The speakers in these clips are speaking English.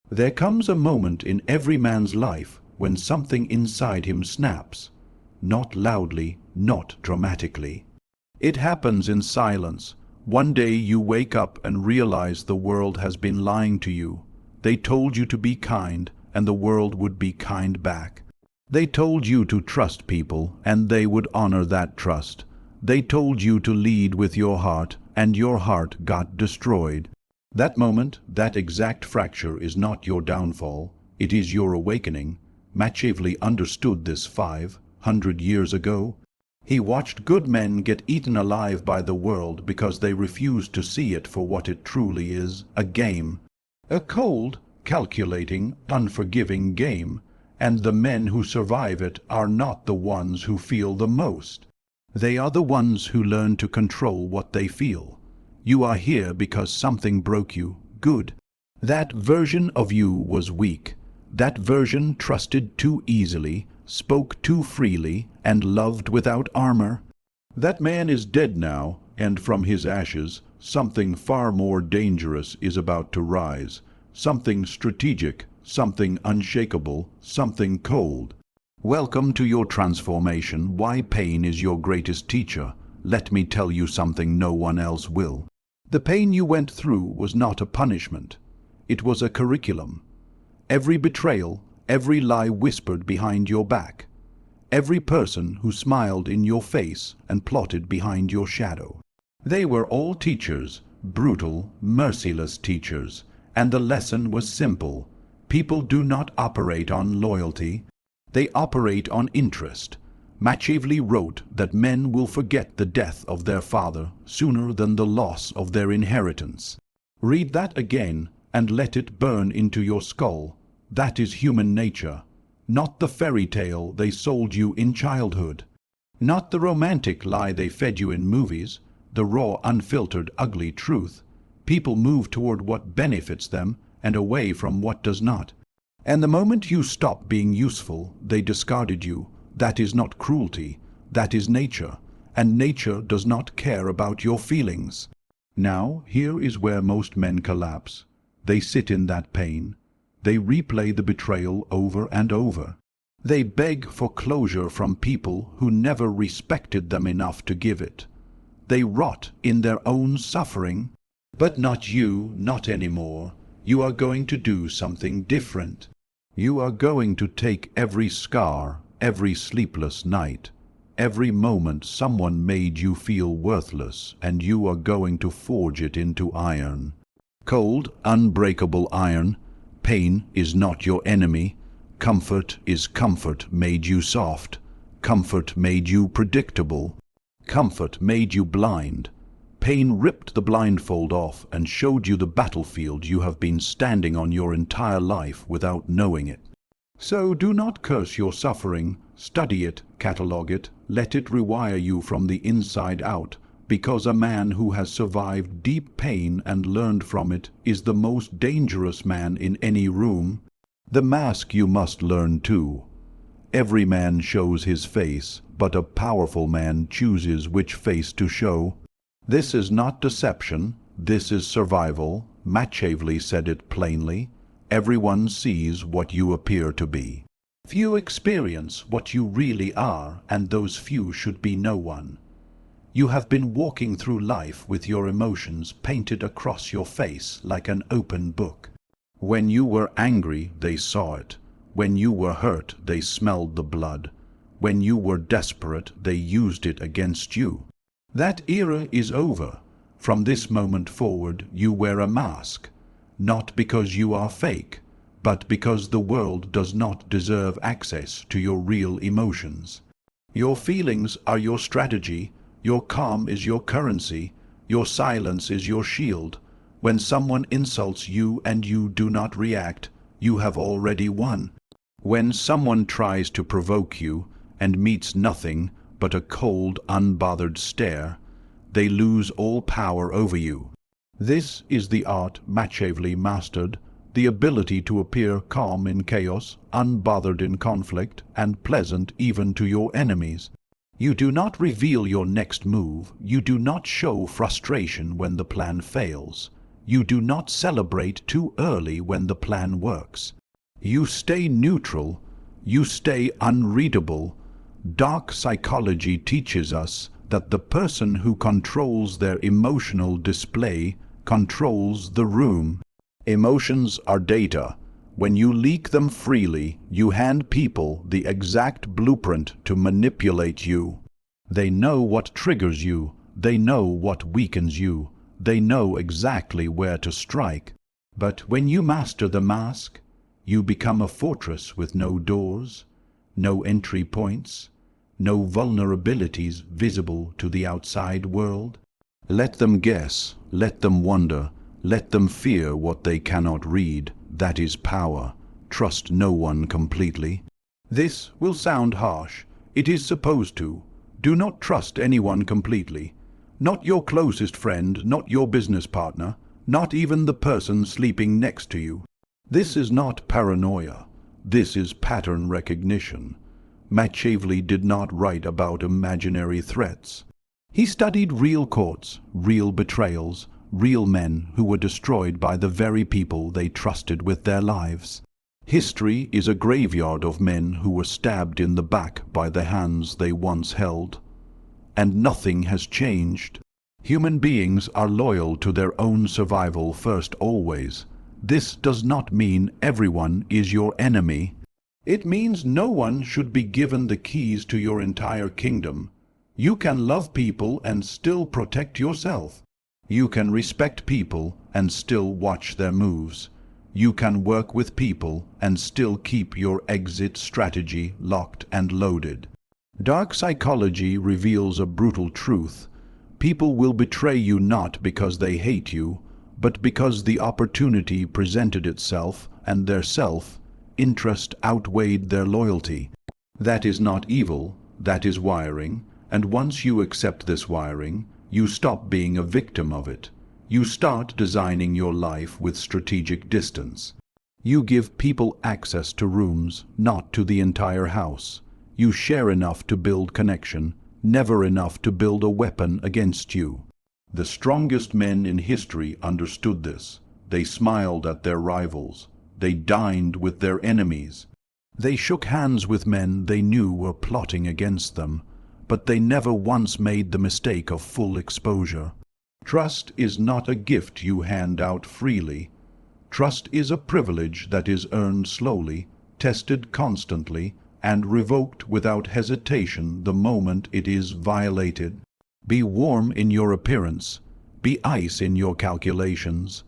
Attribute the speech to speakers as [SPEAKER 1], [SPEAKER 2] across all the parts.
[SPEAKER 1] There comes a moment in every man's life when something inside him snaps. Not loudly, not dramatically. It happens in silence. One day you wake up and realize the world has been lying to you. They told you to be kind, and the world would be kind back. They told you to trust people, and they would honor that trust. They told you to lead with your heart, and your heart got destroyed. That moment, that exact fracture is not your downfall, it is your awakening. Machiavelli understood this 500 years ago. He watched good men get eaten alive by the world because they refused to see it for what it truly is, a game. A cold, calculating, unforgiving game. And the men who survive it are not the ones who feel the most. They are the ones who learn to control what they feel. You are here because something broke you. Good. That version of you was weak. That version trusted too easily, spoke too freely, and loved without armor. That man is dead now, and from his ashes, something far more dangerous is about to rise. Something strategic, something unshakable, something cold. Welcome to your transformation. Why pain is your greatest teacher. Let me tell you something no one else will. The pain you went through was not a punishment. It was a curriculum. Every betrayal, every lie whispered behind your back. Every person who smiled in your face and plotted behind your shadow. They were all teachers, brutal, merciless teachers, and the lesson was simple. People do not operate on loyalty. They operate on interest. Machiavelli wrote that men will forget the death of their father sooner than the loss of their inheritance. Read that again and let it burn into your skull. That is human nature, not the fairy tale they sold you in childhood, not the romantic lie they fed you in movies, the raw, unfiltered, ugly truth. People move toward what benefits them and away from what does not. And the moment you stop being useful, they discarded you. That is not cruelty, that is nature, and nature does not care about your feelings. Now, here is where most men collapse. They sit in that pain. They replay the betrayal over and over. They beg for closure from people who never respected them enough to give it. They rot in their own suffering. But not you, not anymore. You are going to do something different. You are going to take every scar, every sleepless night, every moment someone made you feel worthless, and you are going to forge it into iron. Cold, unbreakable iron. Pain is not your enemy. Comfort is comfort made you soft. Comfort made you predictable. Comfort made you blind. Pain ripped the blindfold off and showed you the battlefield you have been standing on your entire life without knowing it. So do not curse your suffering, study it, catalogue it, let it rewire you from the inside out, because a man who has survived deep pain and learned from it is the most dangerous man in any room. The mask you must learn too. Every man shows his face, but a powerful man chooses which face to show. This is not deception, this is survival. Machiavelli said it plainly. Everyone sees what you appear to be. Few experience what you really are, and those few should be no one. You have been walking through life with your emotions painted across your face like an open book. When you were angry, they saw it. When you were hurt, they smelled the blood. When you were desperate, they used it against you. That era is over. From this moment forward, you wear a mask, not because you are fake, but because the world does not deserve access to your real emotions. Your feelings are your strategy, your calm is your currency, your silence is your shield. When someone insults you and you do not react, you have already won. When someone tries to provoke you and meets nothing but a cold, unbothered stare, they lose all power over you. This is the art Machiavelli mastered, the ability to appear calm in chaos, unbothered in conflict, and pleasant even to your enemies. You do not reveal your next move, you do not show frustration when the plan fails. You do not celebrate too early when the plan works. You stay neutral. You stay unreadable. Dark psychology teaches us that the person who controls their emotional display controls the room. Emotions are data. When you leak them freely, you hand people the exact blueprint to manipulate you. They know what triggers you. They know what weakens you. They know exactly where to strike. But when you master the mask, you become a fortress with no doors, no entry points, no vulnerabilities visible to the outside world. Let them guess, let them wonder, let them fear what they cannot read. That is power. Trust no one completely. This will sound harsh. It is supposed to. Do not trust anyone completely. Not your closest friend, not your business partner, not even the person sleeping next to you. This is not paranoia. This is pattern recognition. Machiavelli did not write about imaginary threats. He studied real courts, real betrayals, real men who were destroyed by the very people they trusted with their lives. History is a graveyard of men who were stabbed in the back by the hands they once held. And nothing has changed. Human beings are loyal to their own survival first always. This does not mean everyone is your enemy. It means no one should be given the keys to your entire kingdom. You can love people and still protect yourself. You can respect people and still watch their moves. You can work with people and still keep your exit strategy locked and loaded. Dark psychology reveals a brutal truth. People will betray you not because they hate you, but because the opportunity presented itself and their self-interest outweighed their loyalty. That is not evil, that is wiring, and once you accept this wiring, you stop being a victim of it. You start designing your life with strategic distance. You give people access to rooms, not to the entire house. You share enough to build connection, never enough to build a weapon against you. The strongest men in history understood this. They smiled at their rivals. They dined with their enemies. They shook hands with men they knew were plotting against them, but they never once made the mistake of full exposure. Trust is not a gift you hand out freely. Trust is a privilege that is earned slowly, tested constantly, and revoked without hesitation the moment it is violated. Be warm in your appearance. Be ice in your calculations.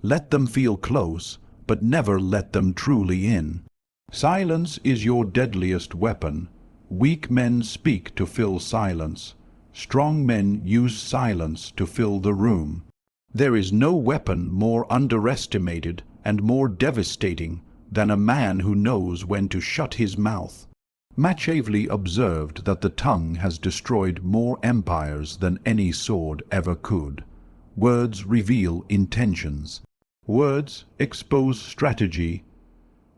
[SPEAKER 1] Let them feel close, but never let them truly in. Silence is your deadliest weapon. Weak men speak to fill silence. Strong men use silence to fill the room. There is no weapon more underestimated and more devastating than a man who knows when to shut his mouth. Machiavelli observed that the tongue has destroyed more empires than any sword ever could. Words reveal intentions. Words expose strategy.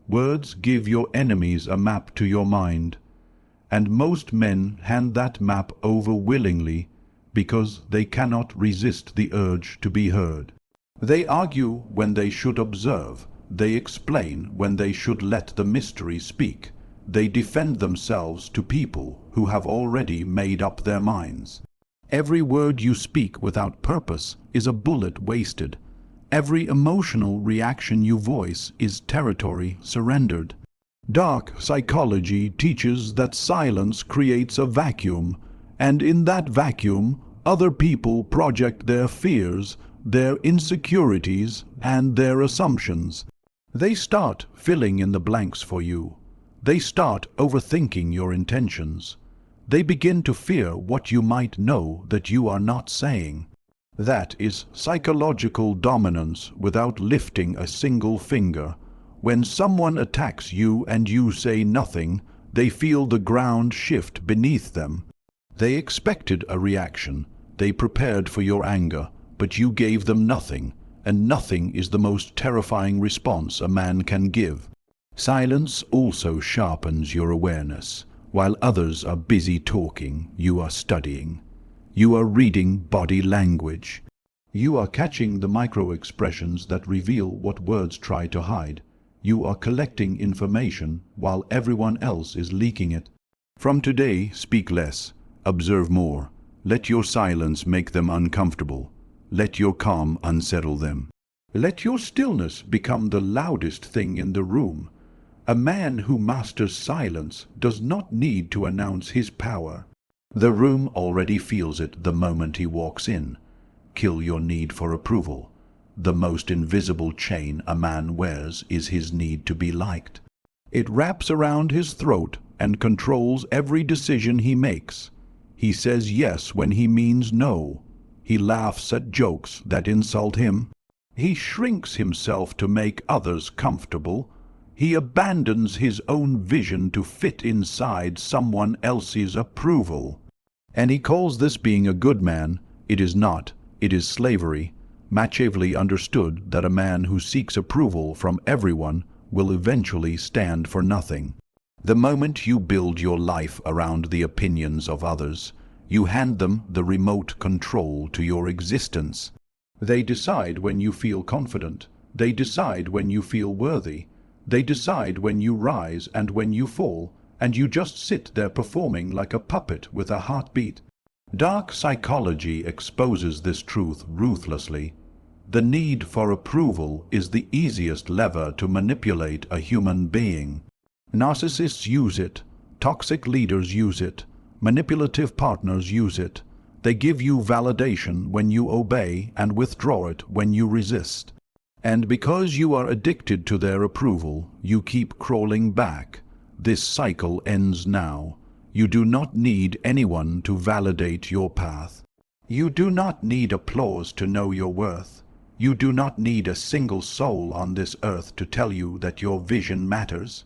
[SPEAKER 1] Words give your enemies a map to your mind. And most men hand that map over willingly because they cannot resist the urge to be heard. They argue when they should observe. They explain when they should let the mystery speak. They defend themselves to people who have already made up their minds. Every word you speak without purpose is a bullet wasted. Every emotional reaction you voice is territory surrendered. Dark psychology teaches that silence creates a vacuum, and in that vacuum, other people project their fears, their insecurities, and their assumptions. They start filling in the blanks for you. They start overthinking your intentions. They begin to fear what you might know that you are not saying. That is psychological dominance without lifting a single finger. When someone attacks you and you say nothing, they feel the ground shift beneath them. They expected a reaction. They prepared for your anger, but you gave them nothing, and nothing is the most terrifying response a man can give. Silence also sharpens your awareness. While others are busy talking, you are studying. You are reading body language. You are catching the micro-expressions that reveal what words try to hide. You are collecting information while everyone else is leaking it. From today, speak less, observe more. Let your silence make them uncomfortable. Let your calm unsettle them. Let your stillness become the loudest thing in the room. A man who masters silence does not need to announce his power. The room already feels it the moment he walks in. Kill your need for approval. The most invisible chain a man wears is his need to be liked. It wraps around his throat and controls every decision he makes. He says yes when he means no. He laughs at jokes that insult him. He shrinks himself to make others comfortable. He abandons his own vision to fit inside someone else's approval. And he calls this being a good man. It is not. It is slavery. Machiavelli understood that a man who seeks approval from everyone will eventually stand for nothing. The moment you build your life around the opinions of others, you hand them the remote control to your existence. They decide when you feel confident. They decide when you feel worthy. They decide when you rise and when you fall, and you just sit there performing like a puppet with a heartbeat. Dark psychology exposes this truth ruthlessly. The need for approval is the easiest lever to manipulate a human being. Narcissists use it. Toxic leaders use it. Manipulative partners use it. They give you validation when you obey and withdraw it when you resist. And because you are addicted to their approval, you keep crawling back. This cycle ends now. You do not need anyone to validate your path. You do not need applause to know your worth. You do not need a single soul on this earth to tell you that your vision matters.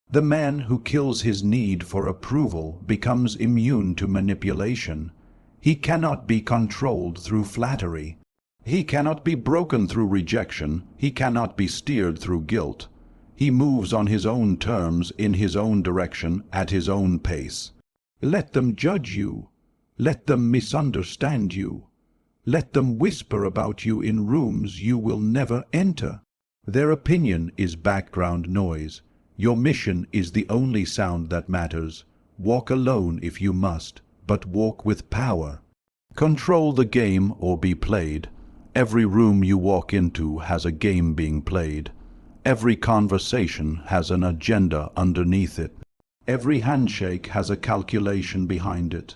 [SPEAKER 1] The man who kills his need for approval becomes immune to manipulation. He cannot be controlled through flattery. He cannot be broken through rejection. He cannot be steered through guilt. He moves on his own terms, in his own direction, at his own pace. Let them judge you. Let them misunderstand you. Let them whisper about you in rooms you will never enter. Their opinion is background noise. Your mission is the only sound that matters. Walk alone if you must, but walk with power. Control the game or be played. Every room you walk into has a game being played. Every conversation has an agenda underneath it. Every handshake has a calculation behind it.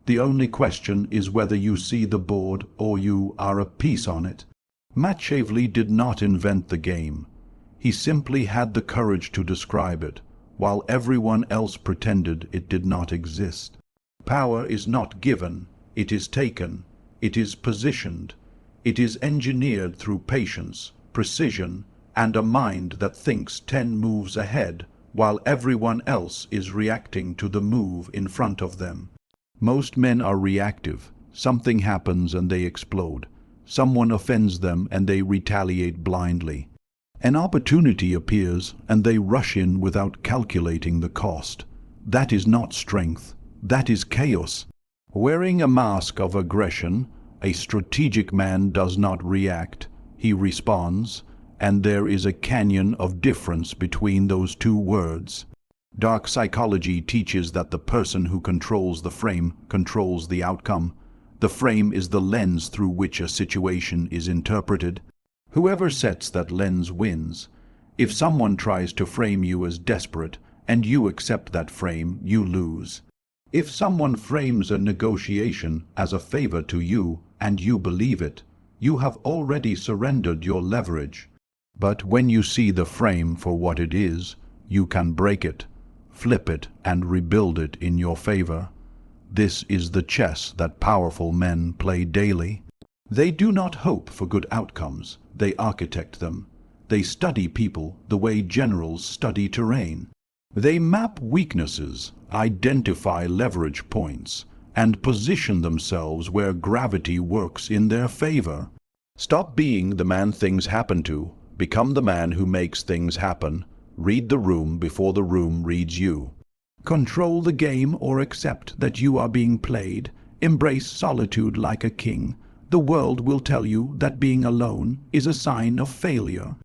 [SPEAKER 1] The only question is whether you see the board or you are a piece on it. Machiavelli did not invent the game. He simply had the courage to describe it, while everyone else pretended it did not exist. Power is not given, it is taken, it is positioned, it is engineered through patience, precision, and a mind that thinks 10 moves ahead, while everyone else is reacting to the move in front of them. Most men are reactive. Something happens and they explode. Someone offends them and they retaliate blindly. An opportunity appears and they rush in without calculating the cost. That is not strength. That is chaos. Wearing a mask of aggression, a strategic man does not react. He responds, and there is a canyon of difference between those two words. Dark psychology teaches that the person who controls the frame controls the outcome. The frame is the lens through which a situation is interpreted. Whoever sets that lens wins. If someone tries to frame you as desperate and you accept that frame, you lose. If someone frames a negotiation as a favor to you and you believe it, you have already surrendered your leverage. But when you see the frame for what it is, you can break it, flip it, and rebuild it in your favor. This is the chess that powerful men play daily. They do not hope for good outcomes. They architect them. They study people the way generals study terrain. They map weaknesses, identify leverage points, and position themselves where gravity works in their favor. Stop being the man things happen to. Become the man who makes things happen. Read the room before the room reads you. Control the game or accept that you are being played. Embrace solitude like a king. the world will tell you that being alone is a sign of failure,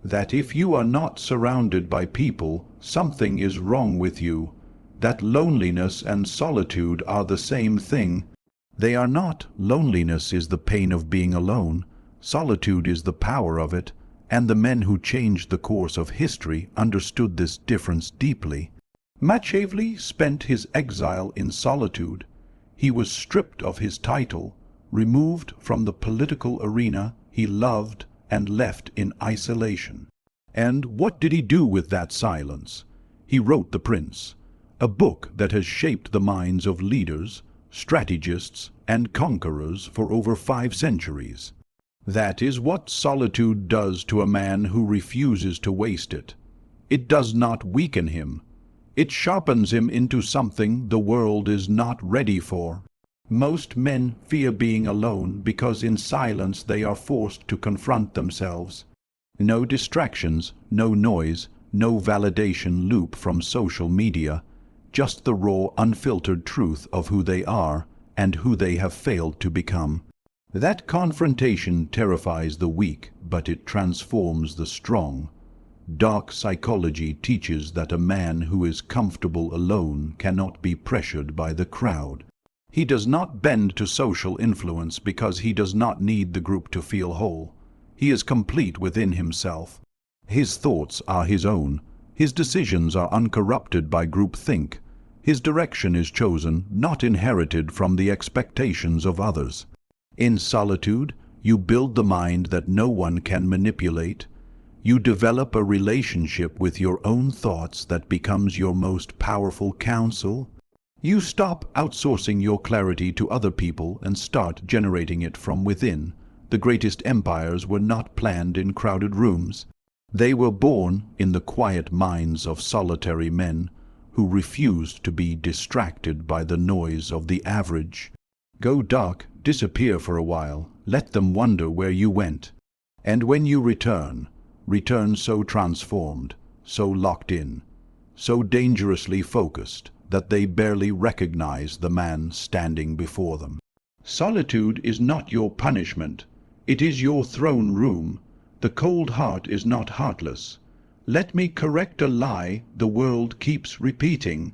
[SPEAKER 1] that if you are not surrounded by people, something is wrong with you, that loneliness and solitude are the same thing. They are not. Loneliness is the pain of being alone. Solitude is the power of it, and the men who changed the course of history understood this difference deeply. Machiavelli spent his exile in solitude. He was stripped of his title, removed from the political arena he loved, and left in isolation. And what did he do with that silence? He wrote The Prince, a book that has shaped the minds of leaders, strategists, and conquerors for over 5 centuries. That is what solitude does to a man who refuses to waste it. It does not weaken him. It sharpens him into something the world is not ready for. Most men fear being alone because in silence they are forced to confront themselves. No distractions, no noise, no validation loop from social media, just the raw, unfiltered truth of who they are and who they have failed to become. That confrontation terrifies the weak, but it transforms the strong. Dark psychology teaches that a man who is comfortable alone cannot be pressured by the crowd. He does not bend to social influence because he does not need the group to feel whole. He is complete within himself. His thoughts are his own. His decisions are uncorrupted by groupthink. His direction is chosen, not inherited from the expectations of others. In solitude, you build the mind that no one can manipulate. You develop a relationship with your own thoughts that becomes your most powerful counsel. You stop outsourcing your clarity to other people and start generating it from within. The greatest empires were not planned in crowded rooms. They were born in the quiet minds of solitary men who refused to be distracted by the noise of the average. Go dark, disappear for a while, let them wonder where you went. And when you return so transformed, so locked in, so dangerously focused that they barely recognize the man standing before them. Solitude is not your punishment. It is your throne room. The cold heart is not heartless. Let me correct a lie the world keeps repeating.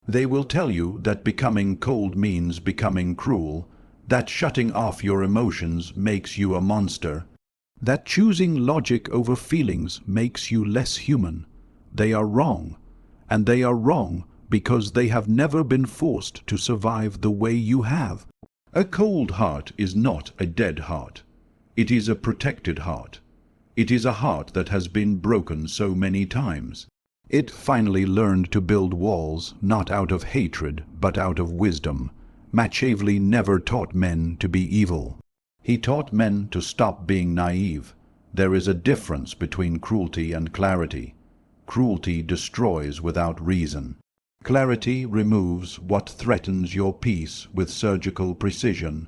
[SPEAKER 1] They will tell you that becoming cold means becoming cruel, that shutting off your emotions makes you a monster, that choosing logic over feelings makes you less human. They are wrong, and they are wrong because they have never been forced to survive the way you have. A cold heart is not a dead heart. It is a protected heart. It is a heart that has been broken so many times. It finally learned to build walls, not out of hatred, but out of wisdom. Machiavelli never taught men to be evil. He taught men to stop being naive. There is a difference between cruelty and clarity. Cruelty destroys without reason. Clarity removes what threatens your peace with surgical precision.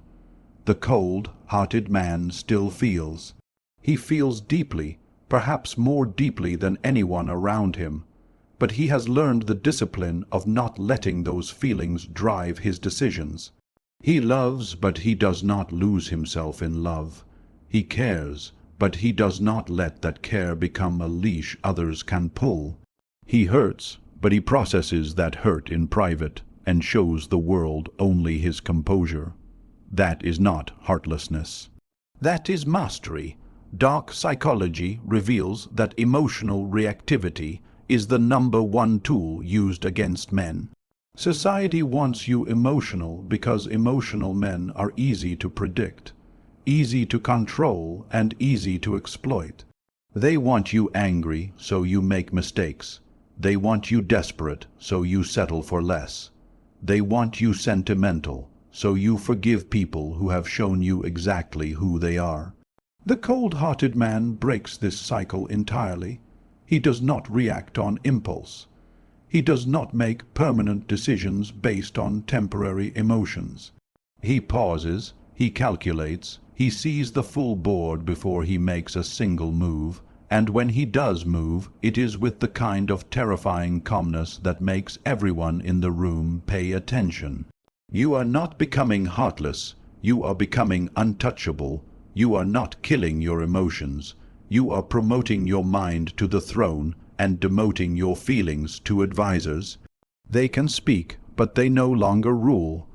[SPEAKER 1] The cold-hearted man still feels. He feels deeply, perhaps more deeply than anyone around him. But he has learned the discipline of not letting those feelings drive his decisions. He loves, but he does not lose himself in love. He cares, but he does not let that care become a leash others can pull. He hurts, but he processes that hurt in private and shows the world only his composure. That is not heartlessness. That is mastery. Dark psychology reveals that emotional reactivity is the #1 tool used against men. Society wants you emotional because emotional men are easy to predict, easy to control, and easy to exploit. They want you angry, so you make mistakes. They want you desperate, so you settle for less. They want you sentimental, so you forgive people who have shown you exactly who they are. The cold-hearted man breaks this cycle entirely. He does not react on impulse. He does not make permanent decisions based on temporary emotions. He pauses, he calculates, he sees the full board before he makes a single move, and when he does move, it is with the kind of terrifying calmness that makes everyone in the room pay attention. You are not becoming heartless. You are becoming untouchable. You are not killing your emotions. You are promoting your mind to the throne and demoting your feelings to advisors. They can speak, but they no longer rule.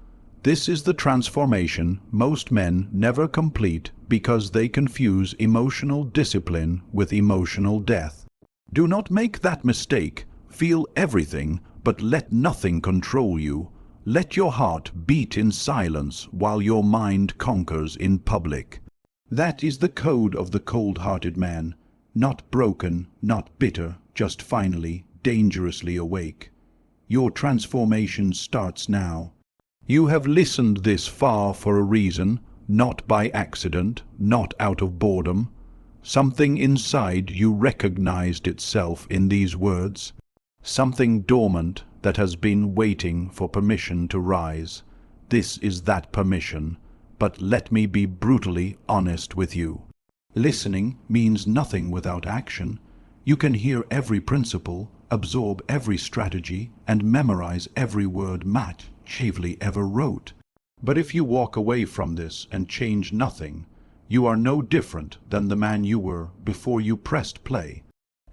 [SPEAKER 1] This is the transformation most men never complete because they confuse emotional discipline with emotional death. Do not make that mistake. Feel everything, but let nothing control you. Let your heart beat in silence while your mind conquers in public. That is the code of the cold-hearted man. Not broken, not bitter, just finally, dangerously awake. Your transformation starts now. You have listened this far for a reason, not by accident, not out of boredom. Something inside you recognized itself in these words. Something dormant that has been waiting for permission to rise. This is that permission, but let me be brutally honest with you. Listening means nothing without action. You can hear every principle, absorb every strategy, and memorize every word Machiavelli ever wrote. But if you walk away from this and change nothing, you are no different than the man you were before you pressed play.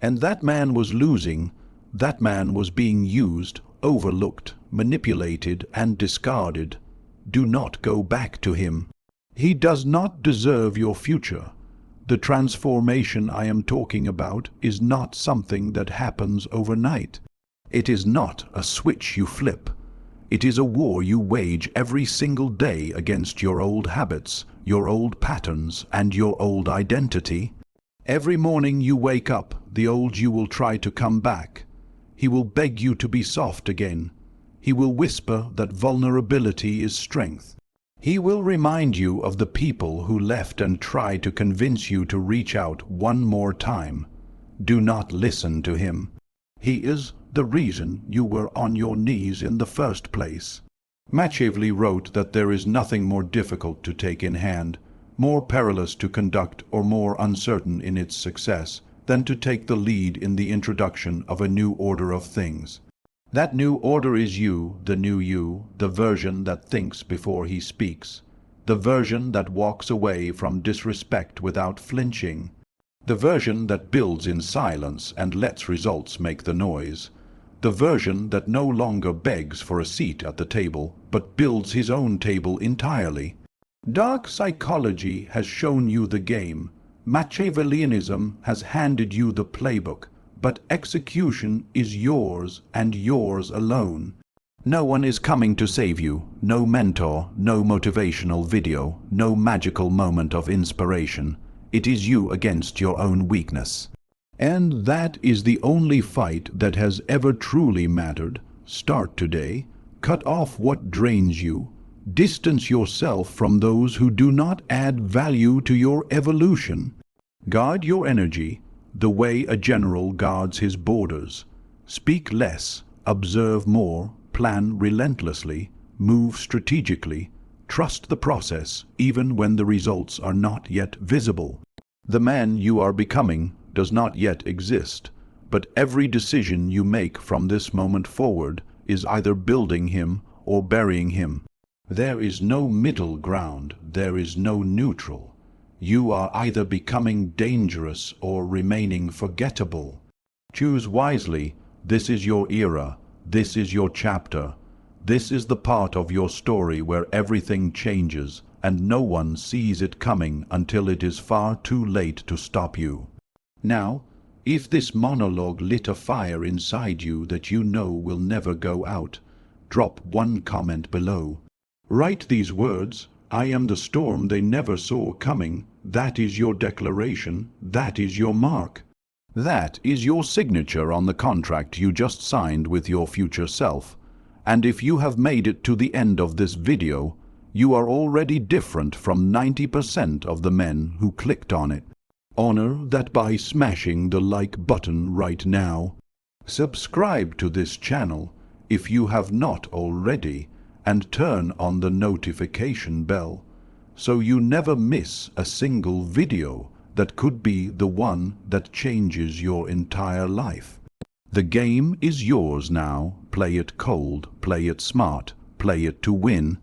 [SPEAKER 1] And that man was losing. That man was being used, overlooked, manipulated, and discarded. Do not go back to him. He does not deserve your future. The transformation I am talking about is not something that happens overnight. It is not a switch you flip. It is a war you wage every single day against your old habits, your old patterns, and your old identity. Every morning you wake up, the old you will try to come back. He will beg you to be soft again. He will whisper that vulnerability is strength. He will remind you of the people who left and tried to convince you to reach out one more time. Do not listen to him. He is the reason you were on your knees in the first place. Machiavelli wrote that there is nothing more difficult to take in hand, more perilous to conduct, or more uncertain in its success than to take the lead in the introduction of a new order of things. That new order is you, the version that thinks before he speaks, the version that walks away from disrespect without flinching, the version that builds in silence and lets results make the noise, the version that no longer begs for a seat at the table, but builds his own table entirely. Dark psychology has shown you the game. Machiavellianism has handed you the playbook, but execution is yours and yours alone. No one is coming to save you. No mentor, no motivational video, no magical moment of inspiration. It is you against your own weakness. And that is the only fight that has ever truly mattered. Start today. Cut off what drains you. Distance yourself from those who do not add value to your evolution. Guard your energy the way a general guards his borders. Speak less, observe more, plan relentlessly, move strategically, trust the process even when the results are not yet visible. The man you are becoming does not yet exist, but every decision you make from this moment forward is either building him or burying him. There is no middle ground, there is no neutral. You are either becoming dangerous or remaining forgettable. Choose wisely. This is your era. This is your chapter. This is the part of your story where everything changes, and no one sees it coming until it is far too late to stop you. Now, if this monologue lit a fire inside you that you know will never go out, drop one comment below. Write these words: I am the storm they never saw coming. That is your declaration. That is your mark. That is your signature on the contract you just signed with your future self. And if you have made it to the end of this video, you are already different from 90% of the men who clicked on it. Honor that by smashing the like button right now. Subscribe to this channel if you have not already, and turn on the notification bell so you never miss a single video that could be the one that changes your entire life. The game is yours now. Play it cold, play it smart, play it to win.